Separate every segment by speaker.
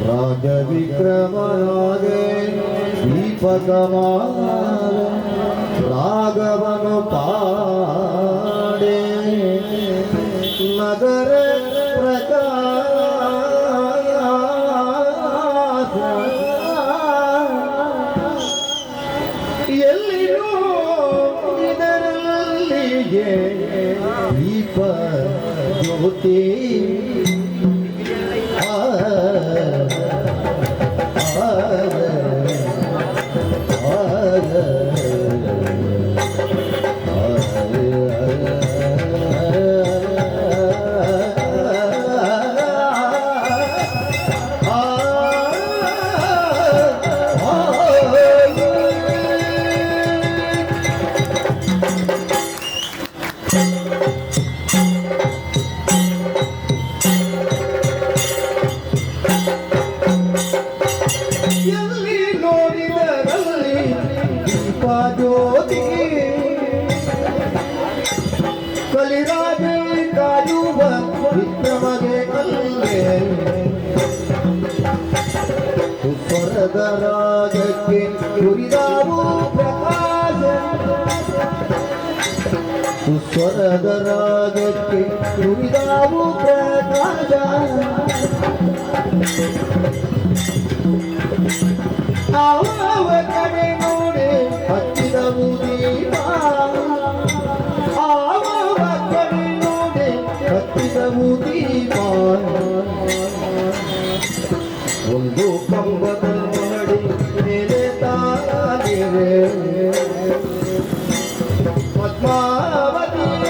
Speaker 1: ರಾಜವಿಕ್ರಮನಾಗೆ ದೀಪಕಮಾಲ ರಾಗವನು ಪಾಡೆ ನಗರ ಪ್ರಕಾಶ ಎಲ್ಲಿಯೂ ಇದರಲ್ಲಿಗೆ ದೀಪ ಜ್ಯೋತಿ ಎಲ್ಲಿ ನೋಡಿದರಲ್ಲಿ ದೀಪ ಜ್ಯೋತಿ ಕಲಿರಾಜ ಕಾಯುವ ವಿಕ್ರಮಗೆ ಅಲ್ಲೇ ಸ್ವರದ ರಾಜಕ್ಕೆ ನುರಿದಾವು ಪ್ರಕಾಶ ಸ್ವರದ ರಾಜಕ್ಕೆ ನುರಿದಾವು ಪ್ರಕಾಶ ಆವ ಕಡೆ ನೋಡಿ ಹತ್ತಿದವು ದೀಪ ಆವ ಕಡೆ ನೋಡಿ ಹತ್ತಿದವು ದೀಪ ಒಂದು ಕಂಬದ ಮಾಡಿ ಮೇಲೆ ತಾಗಿರೆ ಪದ್ಮಾವತಿಯ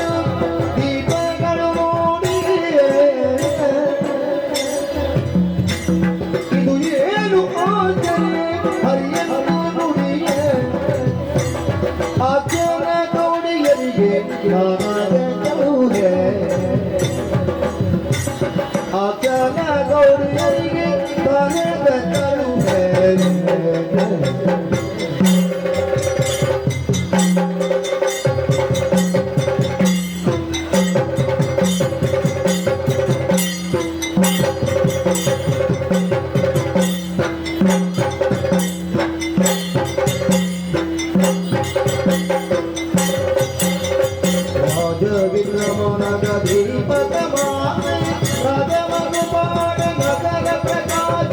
Speaker 1: ದೀಪಗಳು ನೋಡಿ ಇದು ಏನು ಆಚರಣೆ ಹರಿಯನ್ನು ನುಡಿಯೇ ಆಚರ ಗೌಡಿಯರಿಗೆ ನಾಗಲೂರೆ ಆಚರ ಗೌಡಿಯರಿಗೆ ನಾಗಲೂರೆ ರಾಜವಿಕ್ರಮನಾಗ ದೀಪಕಮಾಲ ರಾಜವನ್ನು ಪಾಡ ನಗರ ಪ್ರಕಾಶ